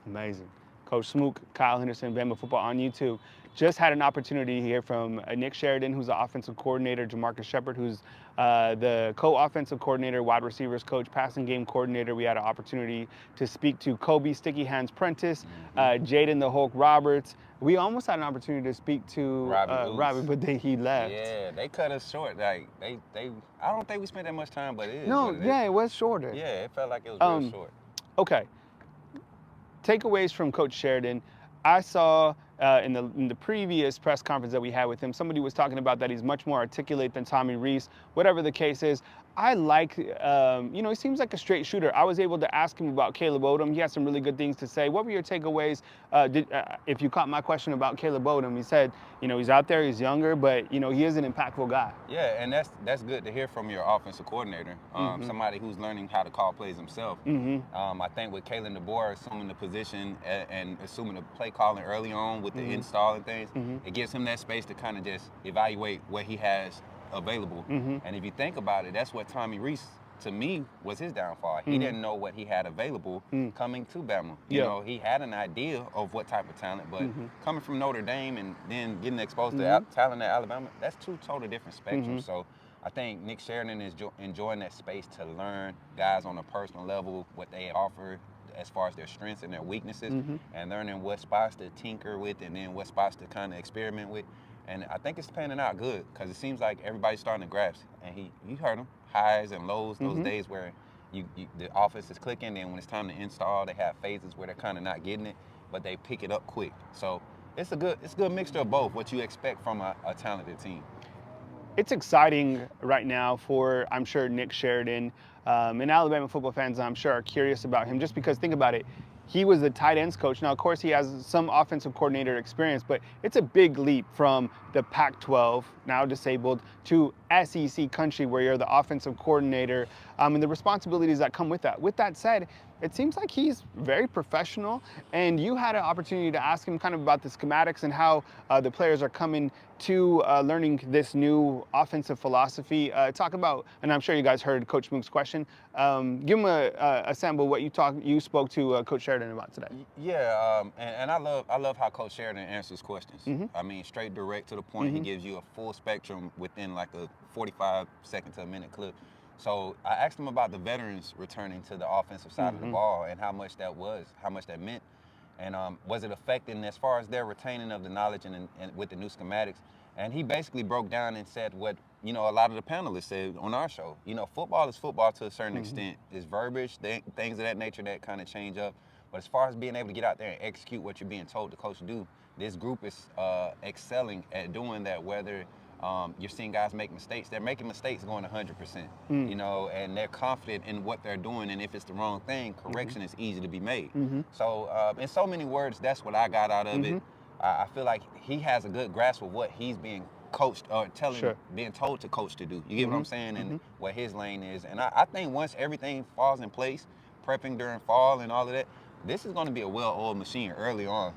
Amazing. Coach Smook, Kyle Henderson, Bama Football on YouTube. Just had an opportunity to hear from Nick Sheridan, who's the offensive coordinator, Jamarcus Shepard, who's the co-offensive coordinator, wide receivers coach, passing game coordinator. We had an opportunity to speak to Kobe Sticky Hands Prentice, Jaden the Hulk Roberts. We almost had an opportunity to speak to Robbie, but he left. Yeah, they cut us short. Like they I don't think we spent that much time, but it is. No, what it yeah, is. it was shorter. Yeah, it felt like it was real short. Okay. Takeaways from Coach Sheridan. I saw in the previous press conference that we had with him, somebody was talking about that he's much more articulate than Tommy Rees. Whatever the case is, I like, he seems like a straight shooter. I was able to ask him about Caleb Odom. He has some really good things to say. What were your takeaways? If you caught my question about Caleb Odom, he said, he's out there, he's younger, but he is an impactful guy. Yeah, and that's good to hear from your offensive coordinator, somebody who's learning how to call plays himself. I think with Kalen DeBoer assuming the position and assuming the play calling early on with the install and things, it gives him that space to kind of just evaluate what he has available. And if you think about it, that's what Tommy Rees, to me, was his downfall. He didn't know what he had available coming to Bama. He had an idea of what type of talent, but coming from Notre Dame and then getting exposed to talent at Alabama, that's two totally different spectrums. So I think Nick Sheridan is enjoying that space to learn guys on a personal level, what they offer as far as their strengths and their weaknesses, and learning what spots to tinker with and then what spots to kind of experiment with. And I think it's panning out good because it seems like everybody's starting to grasp. And you heard him, highs and lows, those days where the offense is clicking, and when it's time to install, they have phases where they're kind of not getting it, but they pick it up quick. So it's a good mixture of both, what you expect from a talented team. It's exciting right now for, I'm sure, Nick Sheridan. And Alabama football fans, I'm sure, are curious about him just because, think about it, he was the tight ends coach. Now, of course, he has some offensive coordinator experience, but it's a big leap from the Pac-12, now disabled, to SEC country where you're the offensive coordinator and the responsibilities that come with that. With that said, it seems like he's very professional, and you had an opportunity to ask him kind of about the schematics and how the players are coming to learning this new offensive philosophy. Talk about, and I'm sure you guys heard Coach Smook's question. Give him a sample of what you spoke to Coach Sheridan about today. Yeah, and I love how Coach Sheridan answers questions. I mean, straight direct to the point. He gives you a full spectrum within like a 45-second to a minute clip. So I asked him about the veterans returning to the offensive side of the ball and how much that meant, and was it affecting as far as their retaining of the knowledge and with the new schematics. And he basically broke down and said what a lot of the panelists said on our show. Football is football to a certain extent. It's verbiage, things of that nature that kind of change up. But as far as being able to get out there and execute what you're being told the coach to do, this group is excelling at doing that. Whether you're seeing guys make mistakes. They're making mistakes going 100%, and they're confident in what they're doing. And if it's the wrong thing, correction is easy to be made. So in so many words, that's what I got out of it. I feel like he has a good grasp of what he's being coached or being told to coach to do. You get what I'm saying? And what his lane is. And I think once everything falls in place, prepping during fall and all of that, this is going to be a well-oiled machine early on.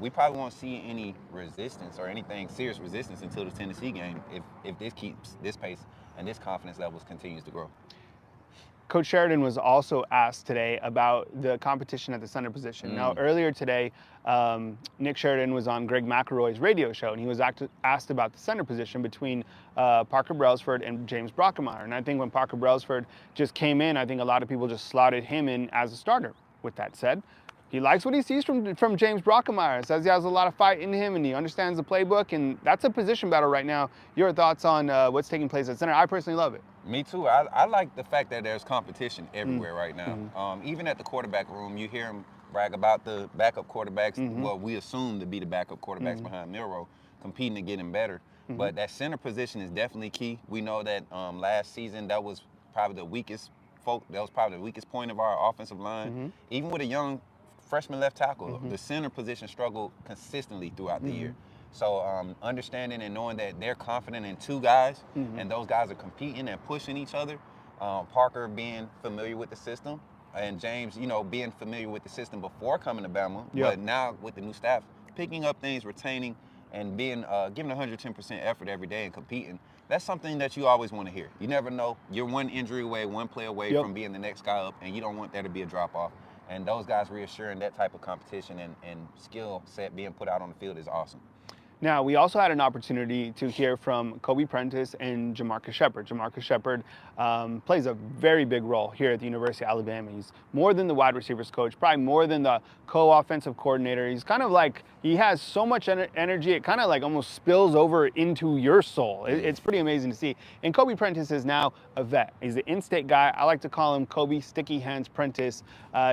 We probably won't see any resistance or anything serious resistance until the Tennessee game if this keeps this pace and this confidence levels continues to grow. Coach Sheridan was also asked today about the competition at the center position. Now, earlier today, Nick Sheridan was on Greg McElroy's radio show, and he was asked about the center position between Parker Brailsford and James Brockemeyer. And I think when Parker Brailsford just came in, I think a lot of people just slotted him in as a starter. With that said, he likes what he sees from James Brockemeyer. Says he has a lot of fight in him and he understands the playbook, and that's a position battle right now. Your thoughts on what's taking place at center? I personally love it. Me too. I like the fact that there's competition everywhere right now. Even at the quarterback room, you hear him brag about the backup quarterbacks, what we assume to be the backup quarterbacks behind Milroe, competing and getting better. But that center position is definitely key. We know that last season that was probably the weakest point of our offensive line. Even with a young freshman left tackle, the center position struggled consistently throughout the year. So understanding and knowing that they're confident in two guys and those guys are competing and pushing each other, Parker being familiar with the system and James, being familiar with the system before coming to Bama, but now with the new staff, picking up things, retaining, and being giving 110% effort every day and competing. That's something that you always want to hear. You never know. You're one injury away, one play away from being the next guy up, and you don't want there to be a drop-off. And those guys reassuring that type of competition and skill set being put out on the field is awesome. Now, we also had an opportunity to hear from Kobe Prentice and Jamarcus Shepard. Jamarcus Shepard plays a very big role here at the University of Alabama. He's more than the wide receivers coach, probably more than the co-offensive coordinator. He's kind of like, he has so much energy, it kind of like almost spills over into your soul. It's pretty amazing to see. And Kobe Prentice is now a vet. He's an in-state guy. I like to call him Kobe Sticky Hands Prentice,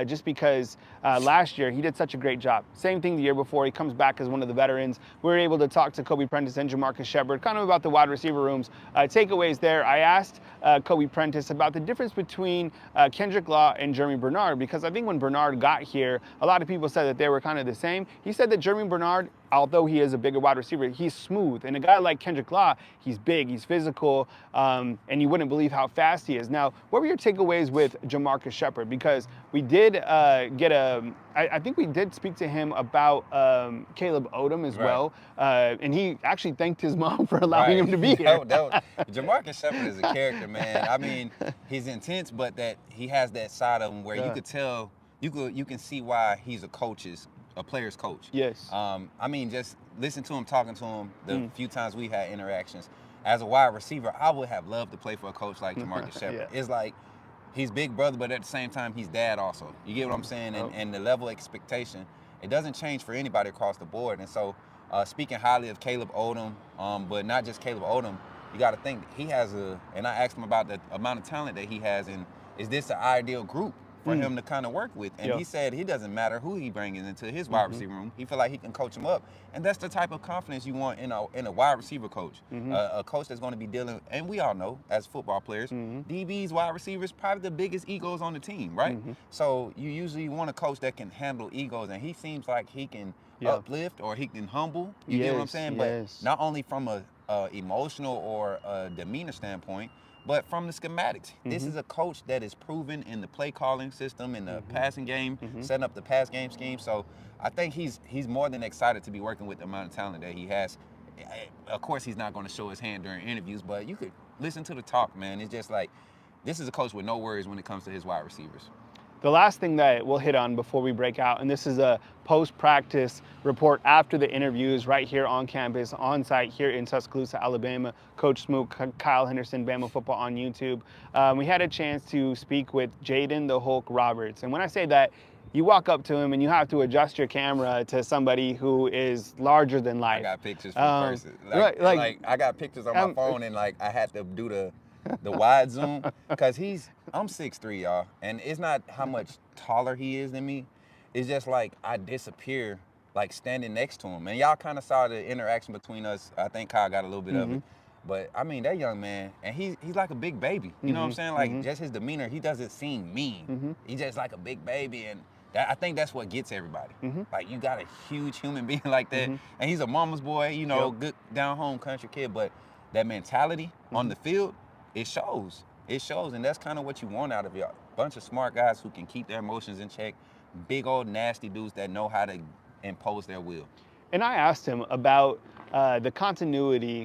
just because last year he did such a great job. Same thing the year before. He comes back as one of the veterans. We were able to talk to Kobe Prentice and Jamarcus Shepard kind of about the wide receiver rooms. Takeaways there. I asked Kobe Prentice about the difference between Kendrick Law and Jeremy Bernard, because I think when Bernard got here, a lot of people said that they were kind of the same. He said that Jeremy Bernard, although he is a bigger wide receiver, he's smooth. And a guy like Kendrick Law, he's big, he's physical, and you wouldn't believe how fast he is. Now, what were your takeaways with Jamarcus Shepard? Because we did I think we did speak to him about Caleb Odom as well. And he actually thanked his mom for allowing him to be here. Jamarcus Shepard is a character, man. I mean, he's intense, but that he has that side of him where you could tell, you can see why he's a player's coach. Yes. I mean, just listen to him, talking to him the few times we had interactions. As a wide receiver, I would have loved to play for a coach like Jamarcus Shepard. It's like he's big brother, but at the same time, he's dad also. You get what I'm saying? And the level of expectation, it doesn't change for anybody across the board. And so, speaking highly of Caleb Odom, but not just Caleb Odom, you got to think he has and I asked him about the amount of talent that he has, and is this the ideal group for him to kind of work with? And he said he doesn't matter who he brings into his wide receiver room. He feel like he can coach him up, and that's the type of confidence you want in a wide receiver coach, a coach that's going to be dealing. And we all know as football players, DBs, wide receivers, probably the biggest egos on the team, right? So you usually want a coach that can handle egos, and he seems like he can uplift or he can humble. You get what I'm saying? But not only from a emotional or a demeanor standpoint, but from the schematics. This is a coach that is proven in the play calling system, in the passing game, setting up the pass game scheme. So I think he's more than excited to be working with the amount of talent that he has. Of course, he's not going to show his hand during interviews, but you could listen to the talk, man. It's just like, this is a coach with no worries when it comes to his wide receivers. The last thing that we'll hit on before we break out, and this is a post-practice report after the interviews right here on campus, on site here in Tuscaloosa, Alabama. Coach Smook, Kyle Henderson, Bama Football on YouTube. We had a chance to speak with Jaden the Hulk Roberts. And when I say that, you walk up to him and you have to adjust your camera to somebody who is larger than life. I got pictures from person. Like I got pictures on my phone, and like I had to do the wide zoom, because I'm 6'3", y'all, and it's not how much taller he is than me. It's just like I disappear like standing next to him, and y'all kind of saw the interaction between us. I think Kyle got a little bit of it, but I mean, that young man, and he's like a big baby. You know what I'm saying? Like just his demeanor, he doesn't seem mean. He's just like a big baby, and I think that's what gets everybody. Like, you got a huge human being like that, and he's a mama's boy, you know, good down home country kid, but that mentality on the field, it shows. It shows, and that's kind of what you want out of a bunch of smart guys who can keep their emotions in check, big old nasty dudes that know how to impose their will. And I asked him about the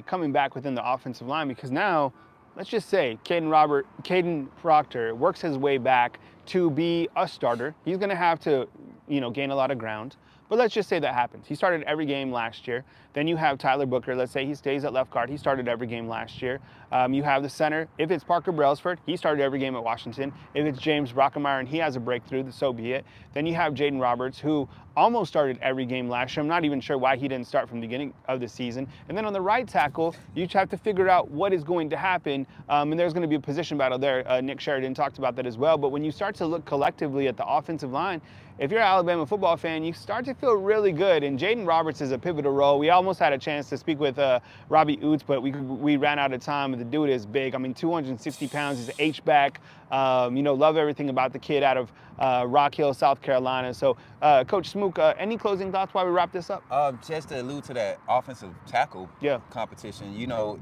coming back within the offensive line, because now, let's just say Caden Proctor works his way back to be a starter. He's going to have to, gain a lot of ground. But let's just say that happens. He started every game last year. Then you have Tyler Booker. Let's say he stays at left guard. He started every game last year. You have the center. If it's Parker Brailsford, he started every game at Washington. If it's James Brockemeyer and he has a breakthrough, so be it. Then you have Jaden Roberts, who almost started every game last year. I'm not even sure why he didn't start from the beginning of the season. And then on the right tackle, you have to figure out what is going to happen. And there's going to be a position battle there. Nick Sheridan talked about that as well. But when you start to look collectively at the offensive line, if you're an Alabama football fan, you start to feel really good. And Jaden Roberts is a pivotal role. We almost had a chance to speak with Robbie Oots, but we ran out of time. The dude is big. I mean, 260 pounds. He's an H-back. Love everything about the kid out of Rock Hill, South Carolina. So, Coach Smook, any closing thoughts while we wrap this up? Just to allude to that offensive tackle competition,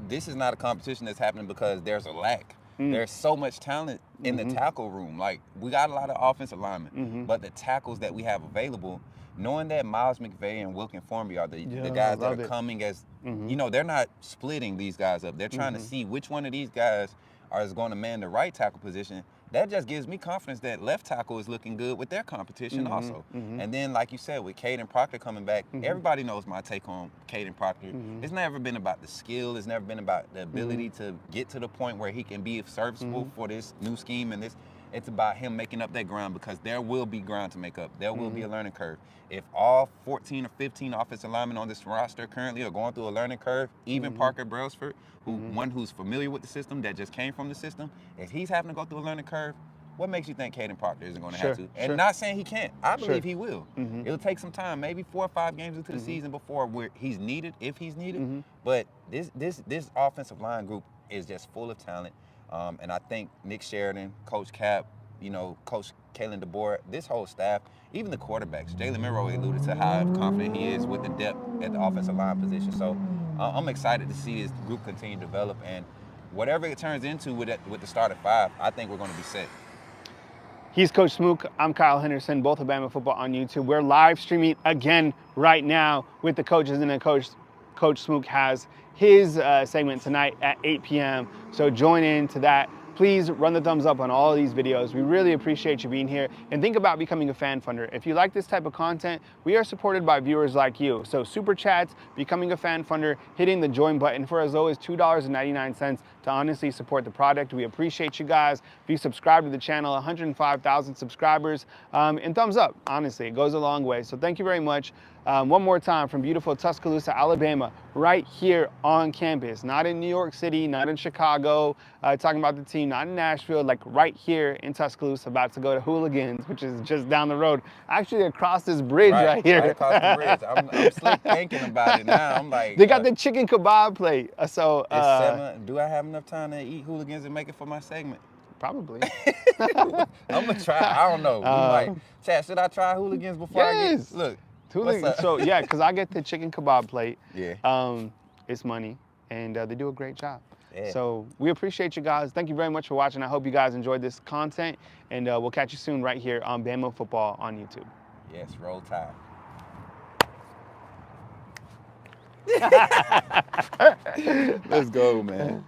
this is not a competition that's happening because there's a lack. There's so much talent in the tackle room. Like, we got a lot of offensive linemen, but the tackles that we have available, knowing that Miles McVay and Wilkin Formby are the guys that are coming as, they're not splitting these guys up. They're trying to see which one of these guys is going to man the right tackle position. that just gives me confidence that left tackle is looking good with their competition also. And then, like you said, with Caden Proctor coming back, everybody knows my take on Caden Proctor. It's never been about the skill. It's never been about the ability to get to the point where he can be serviceable for this new scheme and this. It's about him making up that ground, because there will be ground to make up. There will be a learning curve. If all 14 or 15 offensive linemen on this roster currently are going through a learning curve, even Parker Brailsford, one who's familiar with the system, that just came from the system, if he's having to go through a learning curve, what makes you think Caden Proctor isn't going to have to? And not saying he can't. I believe he will. It'll take some time, maybe 4 or 5 games into the season before where he's needed, if he's needed. But this offensive line group is just full of talent. And I think Nick Sheridan, Coach Cap, Coach Kalen DeBoer, this whole staff, even the quarterbacks, Jalen Milroe alluded to how confident he is with the depth at the offensive line position. So I'm excited to see this group continue to develop, and whatever it turns into with the starting 5, I think we're going to be set. He's Coach Smook. I'm Kyle Henderson, both of Bama Football on YouTube. We're live streaming again right now with the coaches, and then Coach Smook has his segment tonight at 8 p.m. So join in to that. Please run the thumbs up on all of these videos. We really appreciate you being here. And think about becoming a fan funder. If you like this type of content, we are supported by viewers like you. So super chats, becoming a fan funder, hitting the join button for as low as $2.99 to honestly support the product. We appreciate you guys. If you subscribe to the channel, 105,000 subscribers, and thumbs up, honestly, it goes a long way. So thank you very much. One more time from beautiful Tuscaloosa, Alabama, right here on campus, not in New York City, not in Chicago, talking about the team, not in Nashville, like right here in Tuscaloosa, about to go to Hooligans, which is just down the road, actually across this bridge right here. Right across the bridge. I'm slick thinking about it now. I'm like, they got the chicken kebab plate. So it's 7. Do I have enough time to eat Hooligans and make it for my segment? Probably. I'm gonna try. I don't know. Chat, should I try Hooligans before I get? Look. So yeah, because I get the chicken kebab plate. Yeah. It's money, and they do a great job. Yeah. So we appreciate you guys. Thank you very much for watching. I hope you guys enjoyed this content, and we'll catch you soon right here on Bama Football on YouTube. Yes, roll tide. Let's go, man.